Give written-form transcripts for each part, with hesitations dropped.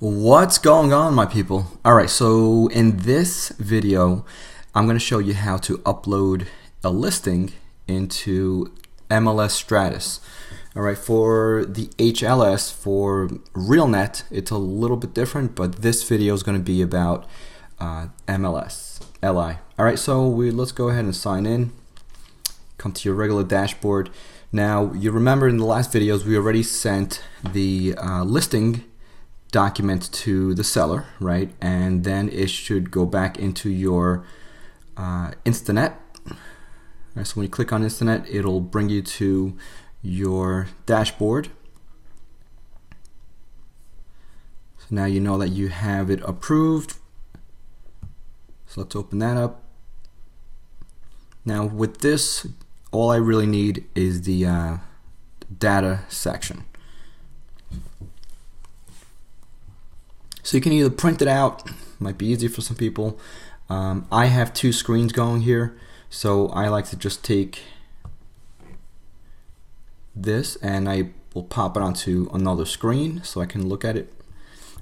What's going on, my people? Alright, so in this video I'm going to show you how to upload a listing into MLS Stratus. Alright, for the HLS, for RealNet, it's a little bit different, but this video is going to be about MLS LI. Alright, so let's go ahead and sign in. Come to your regular dashboard. Now, you remember in the last videos we already sent the listing document to the seller, right? And then it should go back into your Instanet. Right, so when you click on Instanet, it'll bring you to your dashboard. So now you know that you have it approved. So let's open that up. Now with this, all I really need is the data section. So you can either print it out, might be easy for some people. I have two screens going here, so I like to just take this and I will pop it onto another screen so I can look at it.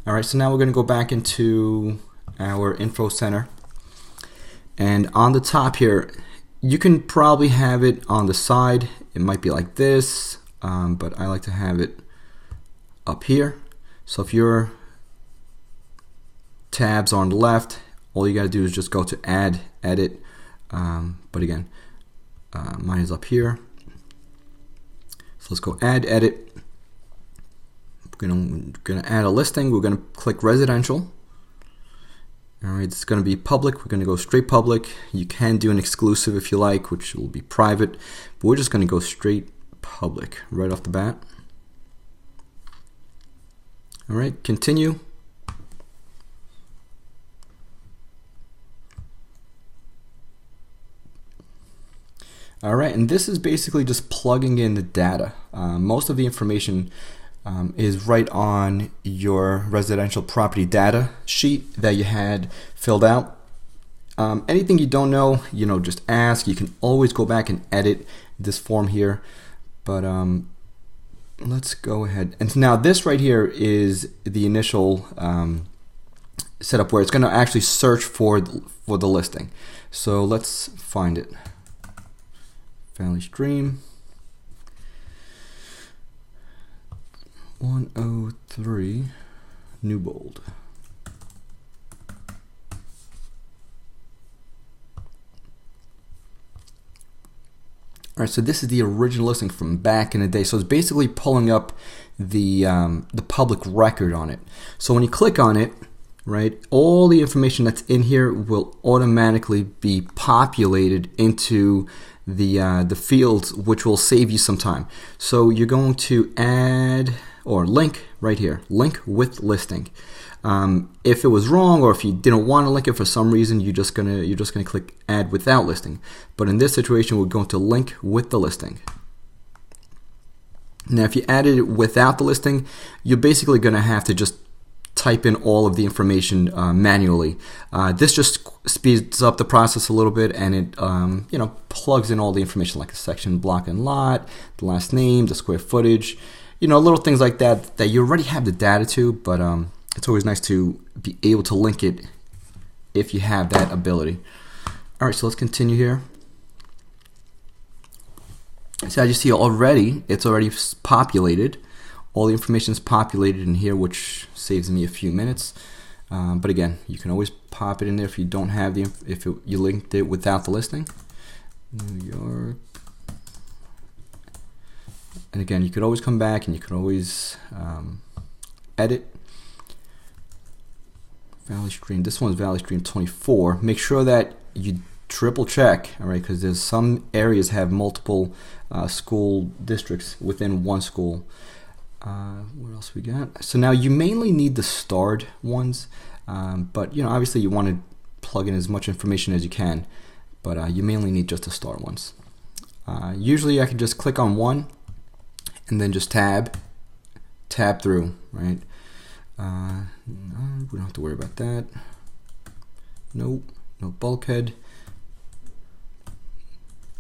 Alright, so now we're going to go back into our info center, and on the top here you can probably have it on the side. It might be like this, but I like to have it up here. So if your tabs are on the left, all you got to do is just go to add, edit, but again, mine is up here. So let's go add, edit. We're gonna add a listing. We're gonna click residential. Alright, it's gonna be public. We're gonna go straight public. You can do an exclusive if you like, which will be private, but we're just gonna go straight public right off the bat. Alright, continue. Alright, and this is basically just plugging in the data. Most of the information is right on your residential property data sheet that you had filled out. Anything you don't know, just ask. You can always go back and edit this form here. But let's go ahead. And now this right here is the initial setup where it's going to actually search for the listing. So let's find it. Family Stream 103 Newbold. Alright, so this is the original listing from back in the day. So it's basically pulling up the public record on it. So when you click on it, right, all the information that's in here will automatically be populated into the fields, which will save you some time. So you're going to add or link right here, link with listing. If it was wrong, or if you didn't want to link it for some reason, you're just gonna click add without listing. But in this situation, we're going to link with the listing. Now, if you added it without the listing, you're basically gonna have to just type in all of the information manually. This just speeds up the process a little bit, and it plugs in all the information like the section, block and lot, the last name, the square footage, little things like that you already have the data to, but it's always nice to be able to link it if you have that ability. Alright, so let's continue here. So as you see already, it's already populated. All the information is populated in here, which saves me a few minutes. But again, you can always pop it in there if you don't have you linked it without the listing. New York. And again, you could always come back and you could always edit. Valley Stream. This one's Valley Stream 24. Make sure that you triple check, all right, because there's some areas have multiple school districts within one school. What else we got? So now you mainly need the starred ones, but obviously you want to plug in as much information as you can, but you mainly need just the starred ones. Usually I can just click on one and then just tab through, right? No, we don't have to worry about that. Nope, no bulkhead,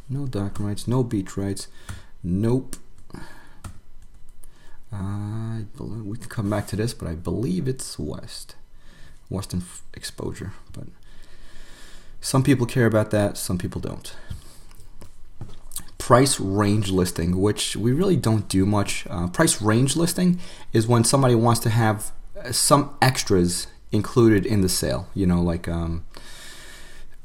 no dock rights, no beach rights, nope. I believe we can come back to this, but I believe it's western exposure. But some people care about that, some people don't. Price range listing, which we really don't do much. Price range listing is when somebody wants to have some extras included in the sale. You know, like I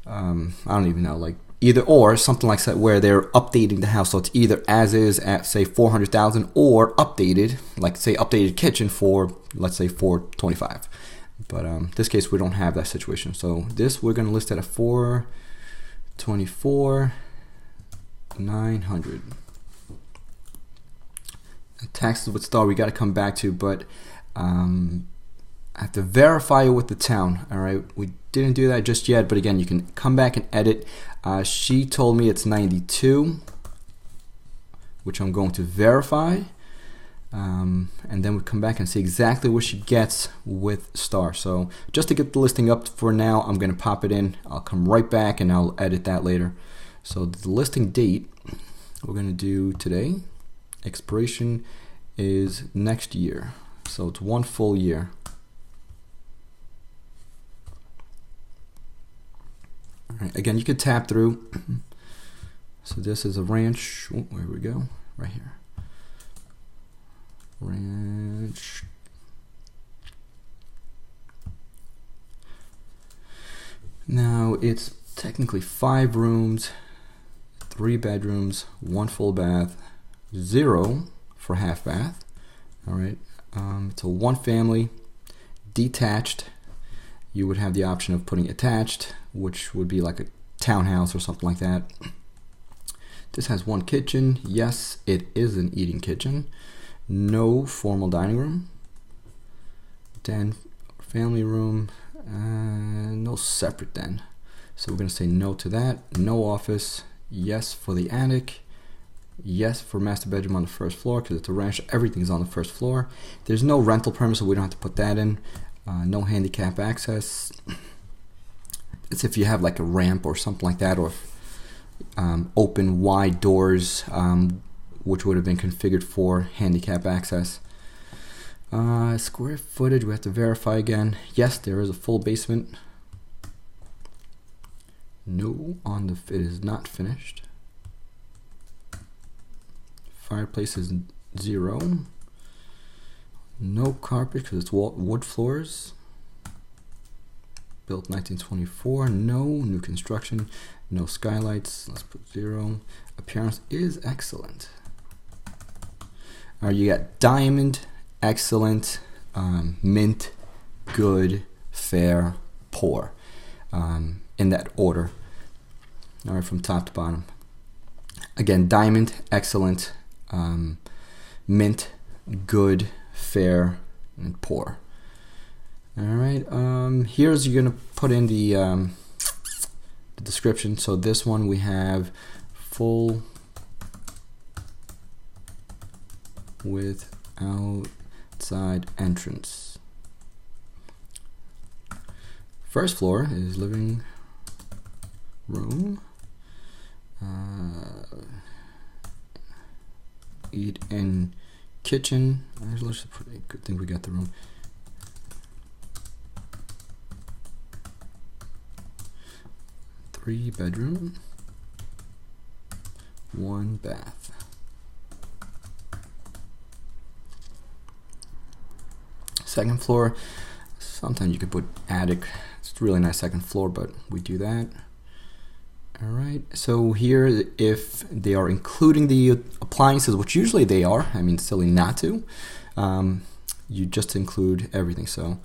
don't even know, like either or, something like that, where they're updating the house, so it's either as is at say 400,000 or updated, like say updated kitchen for, let's say, 425. But this case we don't have that situation, so this we're going to list at a 424,900. Taxes with star we got to come back to, but I have to verify it with the town. All right, we didn't do that just yet, but again, you can come back and edit. She told me it's 92, which I'm going to verify, and then we come back and see exactly what she gets with star. So just to get the listing up for now, I'm going to pop it in. I'll come right back and I'll edit that later. So the listing date we're going to do today. Expiration is next year, so it's 1 full year. All right, again, you could tab through. So this is a ranch. Oh, where we go? Right here. Ranch. Now it's technically 5 rooms, 3 bedrooms, 1 full bath, 0 for half bath. All right, it's a 1 family, detached. You would have the option of putting attached, which would be like a townhouse or something like that. This has 1 kitchen. Yes, it is an eating kitchen. No formal dining room. Den, family room, no separate den. So we're going to say no to that. No office. Yes for the attic. Yes for master bedroom on the 1st floor, because it's a ranch. Everything's on the 1st floor. There's no rental permit, so we don't have to put that in. No handicap access. It's if you have like a ramp or something like that, or open wide doors, which would have been configured for handicap access. Square footage, we have to verify again. Yes, there is a full basement. No, it is not finished. Fireplace is 0. No carpet because it's wood floors. Built 1924. No new construction. No skylights. Let's put 0. Appearance is excellent. You got diamond, excellent, mint, good, fair, poor, in that order. All right, from top to bottom. Again, diamond, excellent, mint, good, fair, and poor. All right, here's you're gonna put in the description. So this one we have full with outside entrance. 1st floor is living room, eat in kitchen. Let's put a good thing we got the room. Three bedroom, 1 bath. Second floor, sometimes you could put attic. It's a really nice 2nd floor, but we do that. All right, so here, if they are including the appliances, which usually they are, I mean, silly not to, you just include everything. So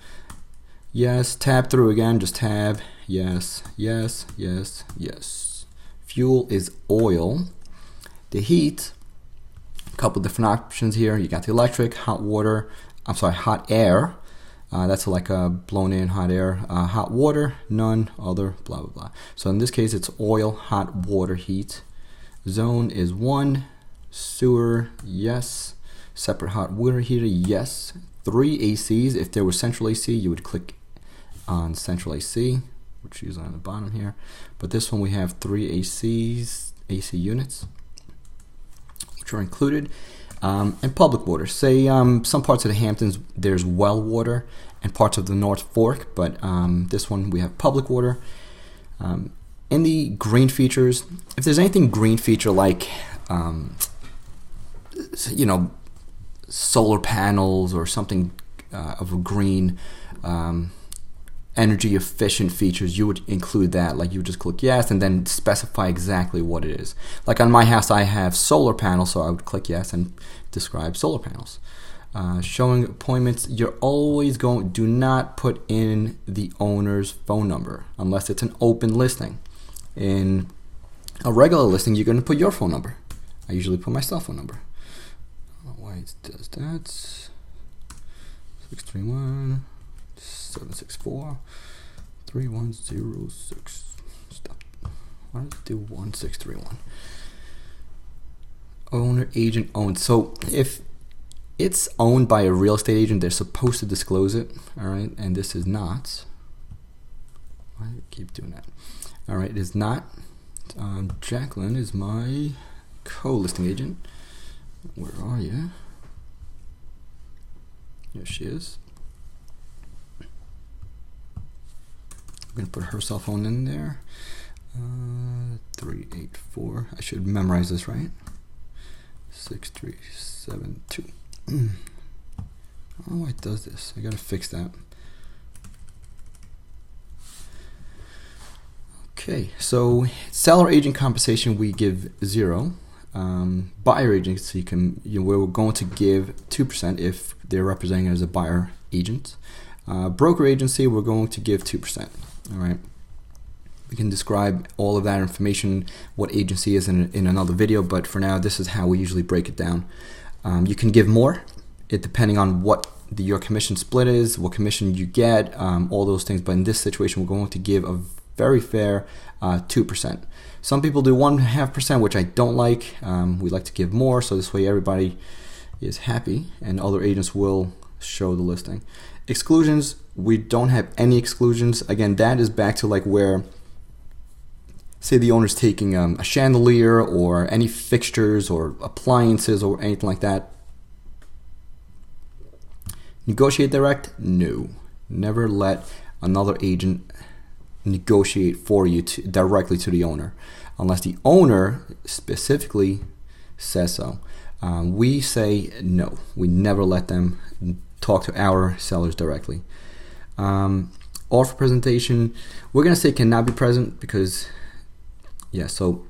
yes, tab through again, just tab, yes, yes, yes, yes. Fuel is oil. The heat, a couple different options here. You got the electric, hot water, hot air. That's like a blown in hot air. Hot water, none, other, blah, blah, blah. So in this case, it's oil, hot water, heat. Zone is 1. Sewer, yes. Separate hot water heater, yes. 3 ACs. If there was central AC, you would click on central AC, which is on the bottom here. But this one we have 3 AC units, which are included. and public water. Say some parts of the Hamptons there's well water and parts of the North Fork, but this one we have public water. In the green features, if there's anything green feature like you know, solar panels or something of a green energy efficient features, you would include that. Like you would just click yes and then specify exactly what it is. Like on my house I have solar panels, so I would click yes and describe solar panels. Showing appointments, you're always going, do not put in the owner's phone number unless it's an open listing. In a regular listing you're going to put your phone number. I usually put my cell phone number. I don't know why it does that. 631 764 3106. Stop. Why does it do 1631? Owner, agent, owned. So if it's owned by a real estate agent, they're supposed to disclose it. All right, and this is not. Why do I keep doing that? All right, it is not. Jacqueline is my co-listing agent. Where are you? There she is. I'm going to put her cell phone in there. 384. I should memorize this, right? 6372. I don't know why it does this. I got to fix that. Okay, so seller agent compensation we give 0. Buyer agency we're going to give 2% if they're representing as a buyer agent. Broker agency we're going to give 2%. All right. We can describe all of that information, what agency is in another video, but for now this is how we usually break it down. You can give more, depending on what your commission split is, what commission you get, all those things. But in this situation, we're going to give a very fair 2%. Some people do 1.5%, which I don't like. We like to give more, so this way everybody is happy, and other agents will show the listing. Exclusions, we don't have any exclusions. Again, that is back to like where, say the owner's taking a chandelier or any fixtures or appliances or anything like that. Negotiate direct? No. Never let another agent negotiate for you directly to the owner, unless the owner specifically says so. We say no. We never let them talk to our sellers directly. Offer presentation, we're going to say cannot be present because, yeah, so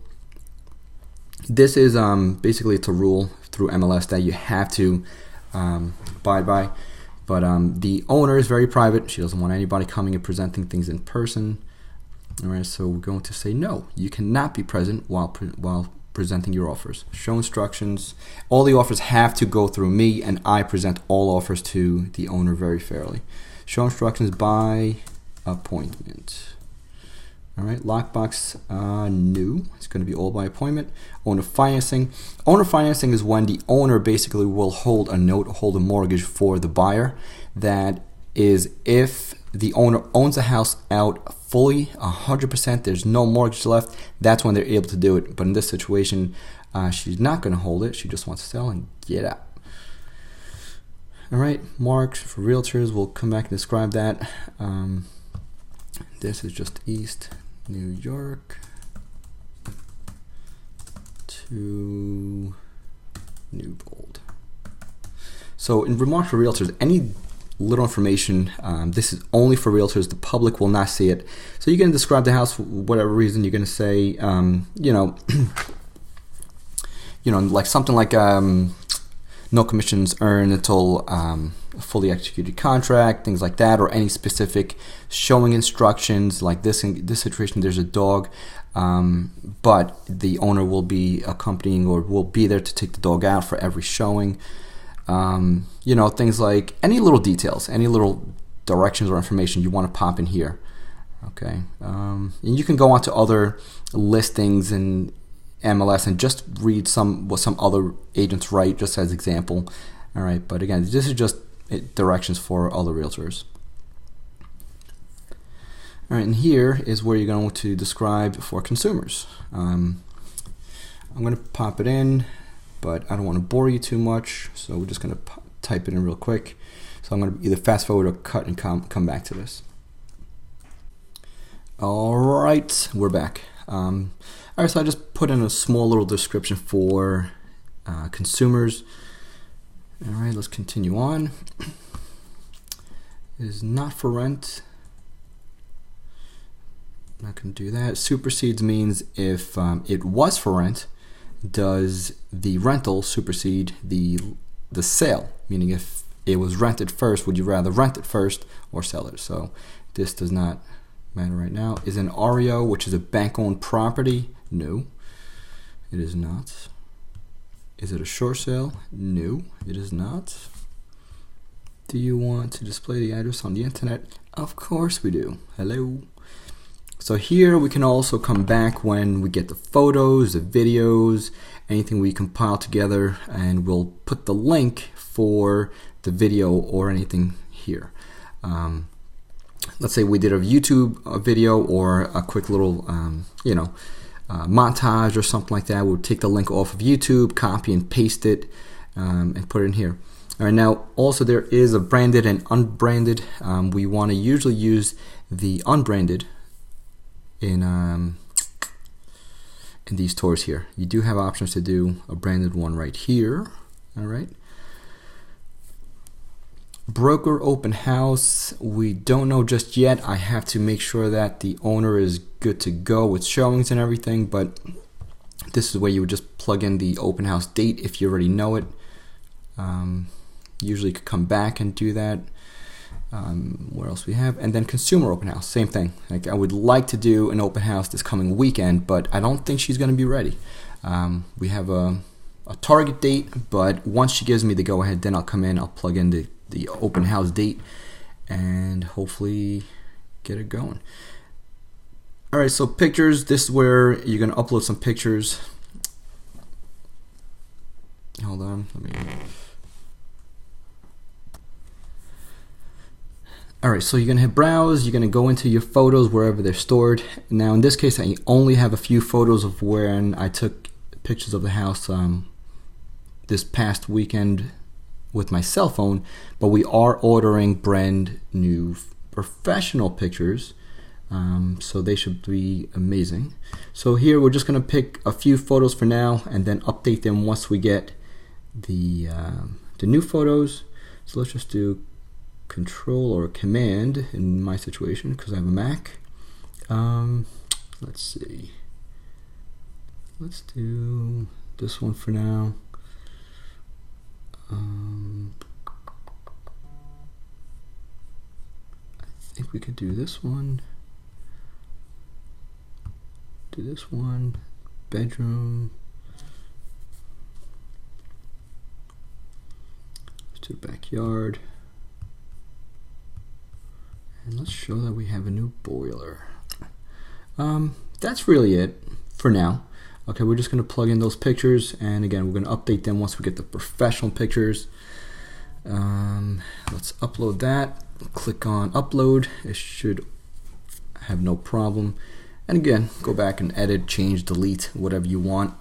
this is basically it's a rule through MLS that you have to abide by. But the owner is very private. She doesn't want anybody coming and presenting things in person. All right, so we're going to say no. You cannot be present while presenting your offers. Show instructions. All the offers have to go through me, and I present all offers to the owner very fairly. Show instructions by appointment. All right, lockbox, no. It's going to be all by appointment. Owner financing. Owner financing is when the owner basically will hold a note, hold a mortgage for the buyer. That is if the owner owns the house out fully, 100%, there's no mortgage left, that's when they're able to do it. But in this situation, she's not going to hold it. She just wants to sell and get out. All right, marks for realtors. We'll come back and describe that. This is just East New York to Newbold. So in remarks for realtors, any little information, this is only for realtors. The public will not see it. So you're going to describe the house for whatever reason. You're going to say, you know, like something like no commissions earned until a fully executed contract, things like that, or any specific showing instructions. Like this, in this situation, there's a dog, but the owner will be accompanying or will be there to take the dog out for every showing. You know, things like any little details, any little directions or information you want to pop in here. Okay, and you can go on to other listings and MLS and just read what some other agents write, just as example. All right, but again, this is just directions for other realtors. All right, and here is where you're going to describe for consumers. I'm going to pop it in. but I don't want to bore you too much, so we're just going to type it in real quick. So I'm going to either fast forward or cut and come back to this. Alright, we're back. Alright, so I just put in a small little description for consumers. Alright, let's continue on. It is not for rent. I'm not going to do that. Supersedes means if it was for rent, does the rental supersede the sale? Meaning if it was rented first, would you rather rent it first or sell it? So this does not matter right now. Is an REO, which is a bank-owned property? No, it is not. Is it a short sale? No, it is not. Do you want to display the address on the internet? Of course we do. Hello. So here we can also come back when we get the photos, the videos, anything we compile together, and we'll put the link for the video or anything here. Let's say we did a YouTube video or a quick little, montage or something like that. We'll take the link off of YouTube, copy and paste it, and put it in here. All right, now also there is a branded and unbranded. We want to usually use the unbranded in these tours here. You do have options to do a branded one right here. All right. Broker open house, we don't know just yet. I have to make sure that the owner is good to go with showings and everything, but this is where you would just plug in the open house date if you already know it. Usually you could come back and do that. What else we have? And then consumer open house, same thing. Like I would like to do an open house this coming weekend, but I don't think she's going to be ready. We have a target date, but once she gives me the go ahead, then I'll come in, I'll plug in the open house date and hopefully get it going. Alright, so pictures, this is where you're going to upload some pictures. Hold on, Alright, so you're going to hit browse, you're going to go into your photos wherever they're stored. Now in this case I only have a few photos of when I took pictures of the house this past weekend with my cell phone, but we are ordering brand new professional pictures, so they should be amazing. So here we're just going to pick a few photos for now and then update them once we get the new photos. So let's just do Control or Command in my situation because I have a Mac. Let's see. Let's do this one for now. I think we could do this one. Do this one. Bedroom. Let's do backyard. And let's show that we have a new boiler. That's really it for now. Okay, we're just going to plug in those pictures, and again, we're going to update them once we get the professional pictures. Let's upload that. Click on upload. It should have no problem. And again, go back and edit, change, delete, whatever you want.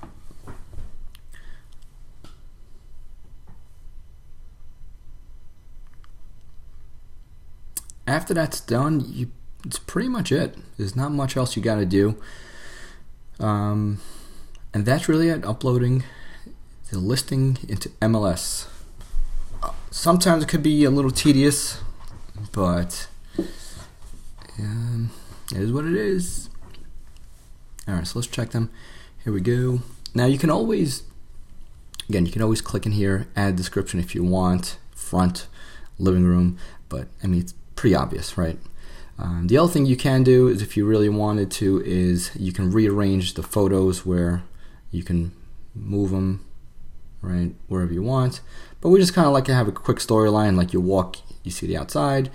After that's done, it's pretty much it. There's not much else you got to do. And that's really it, uploading the listing into MLS. Sometimes it could be a little tedious, but it is what it is. Alright, so let's check them. Here we go. Now you can always, again, you can always click in here, add description if you want, front, living room, but I mean, it's pretty obvious, right? The other thing you can do is if you really wanted to is you can rearrange the photos where you can move them right wherever you want, but we just kind of like to have a quick storyline, like you see the outside,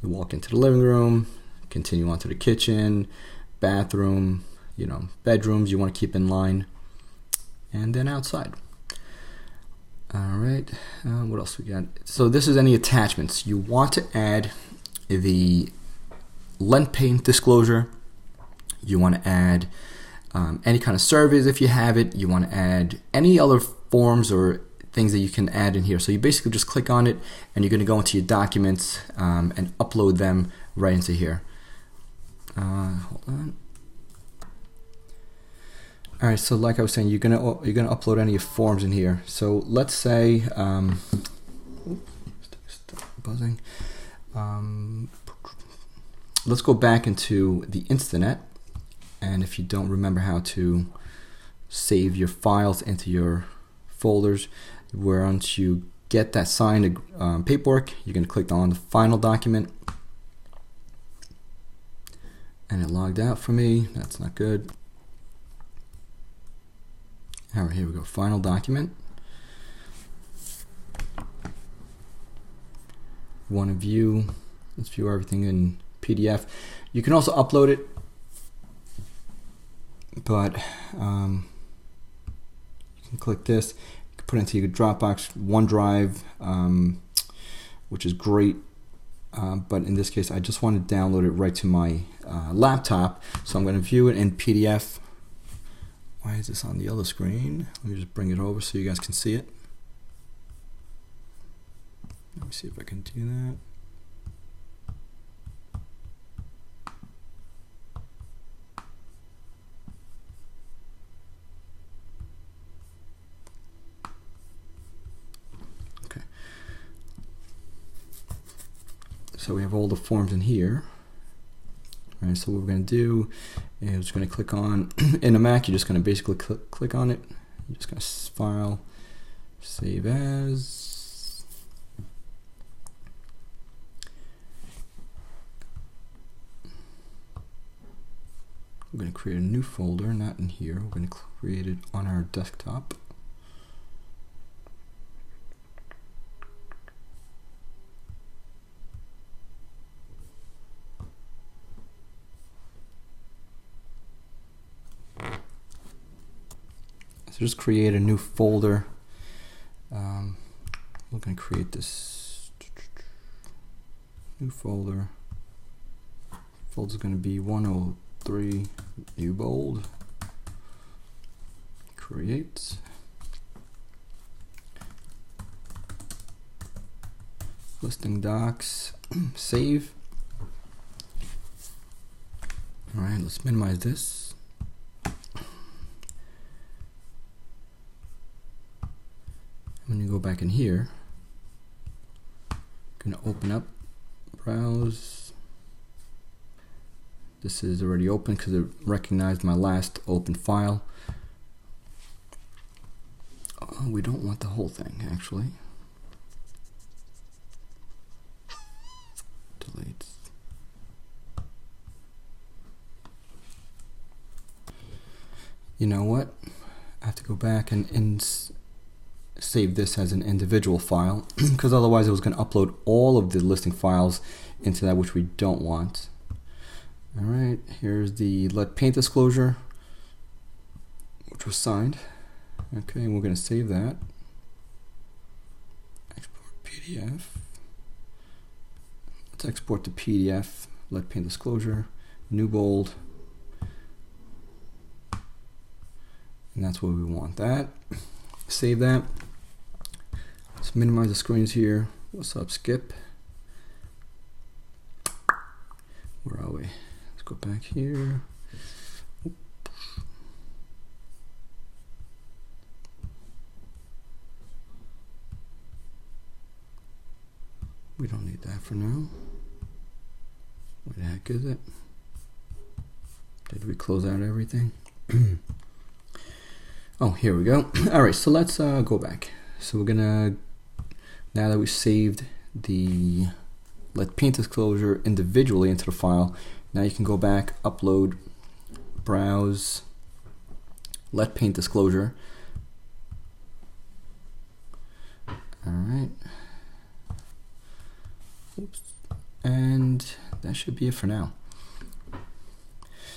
you walk into the living room, continue on to the kitchen, bathroom, bedrooms you want to keep in line, and then outside. Alright, what else we got? So this is any attachments. You want to add the lent payment disclosure, you want to add any kind of surveys if you have it, you want to add any other forms or things that you can add in here. So you basically just click on it and you're going to go into your documents and upload them right into here. Hold on. All right, so like I was saying, you're gonna upload any of your forms in here. So let's say, buzzing. Let's go back into the Instanet, and if you don't remember how to save your files into your folders, once you get that signed paperwork, you're gonna click on the final document, and it logged out for me. That's not good. All right, here we go, final document. Want to view, let's view everything in PDF. You can also upload it, but you can click this, you can put it into your Dropbox, OneDrive, which is great, but in this case I just want to download it right to my laptop, so I'm going to view it in PDF. Why is this on the other screen? Let me just bring it over so you guys can see it. Let me see if I can do that. Okay. So we have all the forms in here. All right, so what we're going to do is we're going to click on, in a Mac, you're just going to basically click on it. You're just going to file, save as. We're going to create a new folder, not in here. We're going to create it on our desktop. So just create a new folder. We're going to create this new folder. Folder's going to be 103 new bold. Create. Listing docs. Save. All right, let's minimize this. When you go back in here, I'm going to open up, browse. This is already open because it recognized my last open file. Oh, we don't want the whole thing, actually. Delete. You know what? I have to go back and save this as an individual file because otherwise it was going to upload all of the listing files into that, which we don't want. All right, here's the lead paint disclosure, which was signed. Okay, and we're going to save that. Export PDF. Let's export the PDF, lead paint disclosure, new bold, and that's where we want that. Save that. Let's minimize the screens here. What's up, Skip? Where are we? Let's go back here. Oops. We don't need that for now. Where the heck is it? Did we close out everything? Oh, here we go. All right, so let's go back. So we're gonna, now that we saved the lead paint disclosure individually into the file, now you can go back, upload, browse, lead paint disclosure. All right. Oops. And that should be it for now.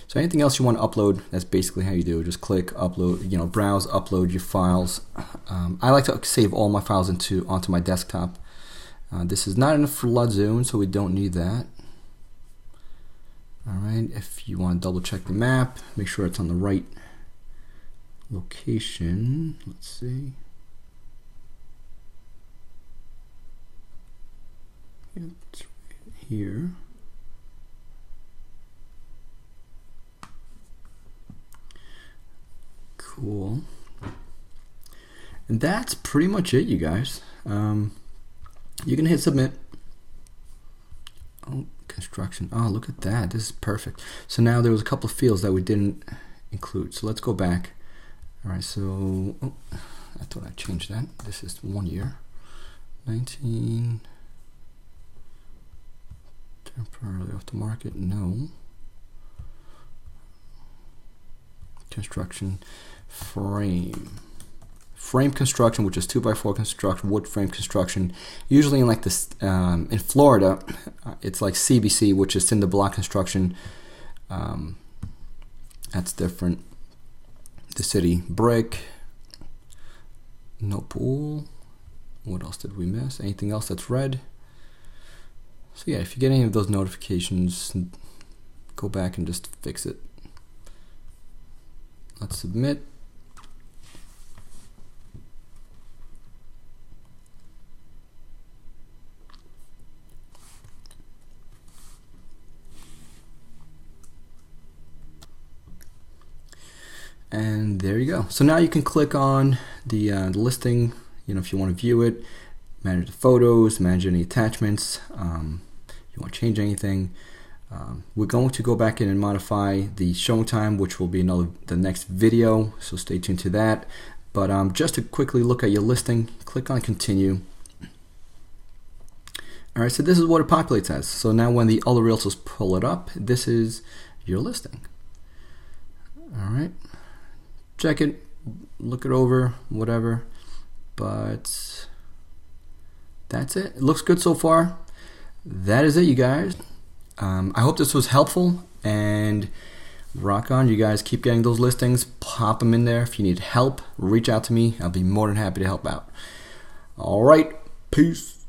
So anything else you want to upload, that's basically how you do it. Just click upload, browse, upload your files. I like to save all my files onto my desktop. This is not in a flood zone, so we don't need that. All right, if you want to double check the map, make sure it's on the right location. Let's see. It's right here. Cool. And that's pretty much it, you guys. You can hit submit. Oh, construction. Oh, look at that. This is perfect. So now there was a couple of fields that we didn't include. So let's go back. All right, so I thought I changed that. This is 1 year. 19. Temporarily off the market. No. Construction frame. Frame construction, which is 2x4 construction, wood frame construction. Usually in like this, in Florida, it's like CBC, which is cinder block construction. That's different. The city brick. No pool. What else did we miss? Anything else that's red? So yeah, if you get any of those notifications, go back and just fix it. Let's submit. And there you go. So now you can click on the listing, you know, if you want to view it, manage the photos, manage any attachments, you want to change anything. We're going to go back in and modify the showing time, which will be the next video, so stay tuned to that. But just to quickly look at your listing, click on continue. Alright, so this is what it populates as. So now when the other realtors pull it up, this is your listing. Alright, check it, look it over, whatever, but that's it. It looks good so far. That is it, you guys. I hope this was helpful, and rock on. You guys keep getting those listings, pop them in there. If you need help, reach out to me. I'll be more than happy to help out. All right, peace.